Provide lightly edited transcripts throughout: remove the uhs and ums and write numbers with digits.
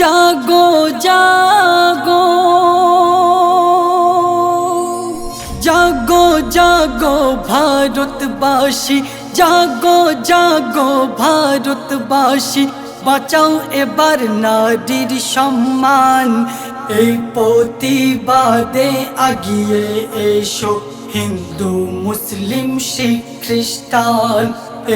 জাগো জাগো জাগো জাগো ভারতবাসী, জাগো জাগো ভারতবাসী, বাঁচাও এবার নারীর সম্মান। এই প্রতিবাদে আগিয়ে এসো হিন্দু মুসলিম শিখ খ্রিস্টান।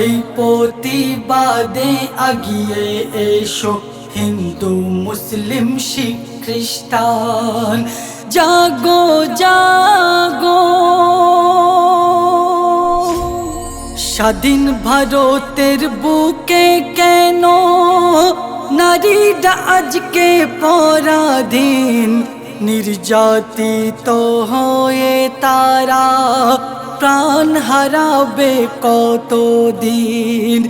এই প্রতিবাদে আগিয়ে এসো হিন্দু মুসলিম শিখ খ্রিস্টান। জাগো জাগো স্বাধীন ভারতের বুকে কেন নারীরা আজকে পরাধীন? নির্যাতিত হয়ে তারা প্রাণ হারাবে কতদিন?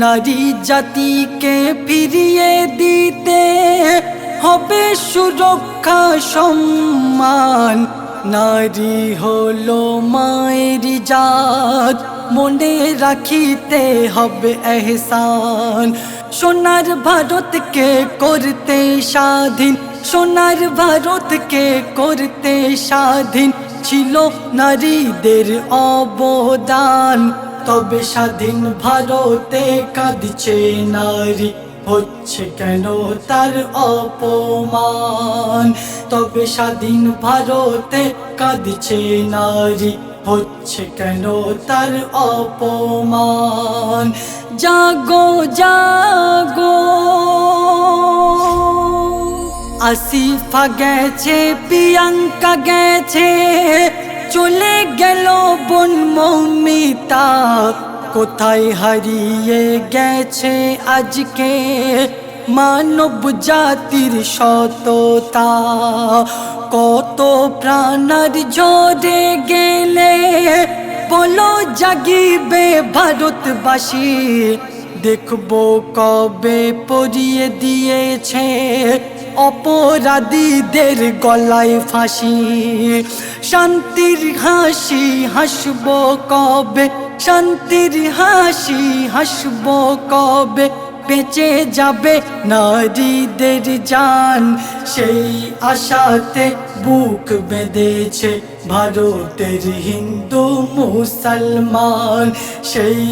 নারী জাতিকে ফিরিয়ে দিতে হবে সুরক্ষা সম্মান। নারী হলো মায়ের জাত, মনে রাখিতে হবে এহসান। সোনার ভারতকে করতে স্বাধীন, সোনার ভারতকে করতে স্বাধীন ছিল নারীদের অবদান। তবে স্বাধীন ভারতে কাঁদছে নারী, হচ্ছে কেন তার অপমান? তবে স্বাধীন ভারতে কাঁদছে নারী, হচ্ছে কেন তার অপমান? জাগো জাগো আসিফা গেছে, প্রিয়াঙ্কা গেছে, চলে গেল বোন মৌমিতা। কোথায় হারিয়ে গেছে আজকে মানব জাতির সততা? কত প্রাণার ঝরে গেলে বলো জাগিবে ভারতবাসী? দেখবো কবে পরিয়ে দিয়েছে অপরাধীদের গলায় ফাঁসি। শান্তির হাসি হাসবো কবে, শান্তির হাসি হাসবো কবে? বেঁচে যাবে নারীদের জান, সেই আশাতে বুক বেঁধেছে ভারতের হিন্দু মুসলমান। সেই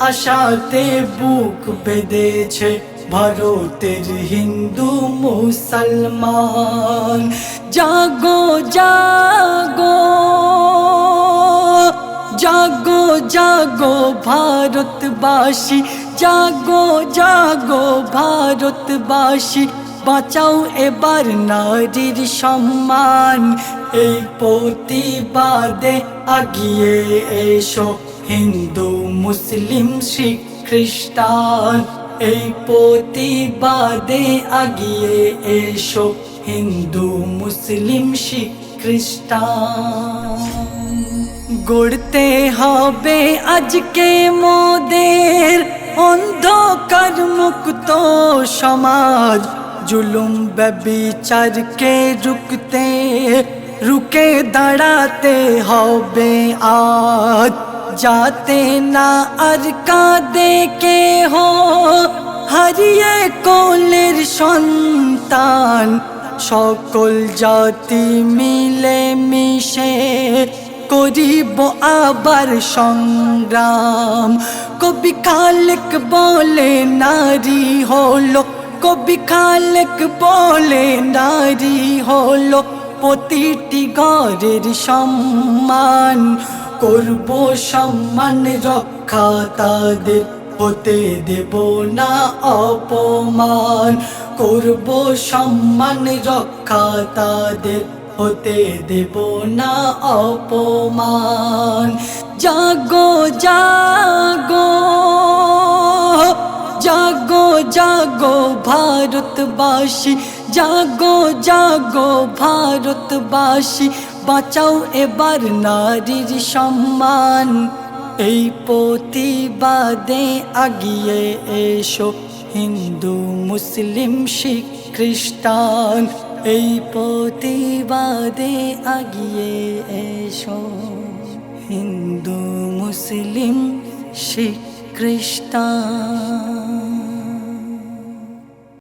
আশাতে বুক বেঁধেছে ভারতের হিন্দু মুসলমান। জাগো জাগো জাগো জাগো ভারতবাসী, জাগো জাগো ভারতবাসী, বাঁচাও এবার নারীর সম্মান। এই প্রতিবাদে আগিয়ে এসো হিন্দু মুসলিম শিখ খ্রিস্টান। এই প্রতিবাদে আগিয়ে এসো হিন্দু মুসলিম শিখ খ্রিস্টান। গড়তে হবে আজকে মোদের অন্ধকার মুক্ত সমাজ। জুলুম ব্যভিচারকে রুখতে রুখে দাঁড়াতে হবে আজ। যাতে না আর কাঁদে কেহ হারিয়ে কোলের সন্তান। সকল জাতি মিলে মিশে করিব আবার সংগ্রাম। কবি খালেক বলে নারী হলো, কবি খালেক বলে নারী হলো প্রতিটি ঘরের সম্মান। করব সম্মান রক্ষা তাদের, হতে দেব না অপমান। করব সম্মান রক্ষা তাদের, হতে দেব না অপমান। জাগো জাগো জাগো জাগো ভারতবাসী, জাগো জাগো ভারতবাসী, বাঁচাও এবার নারীর সম্মান। এই প্রতিবাদে আগিয়ে এসো হিন্দু মুসলিম শিখ খ্রিস্টান। এই প্রতিবাদে আগিয়ে এসো হিন্দু মুসলিম শিখ খ্রিস্টান।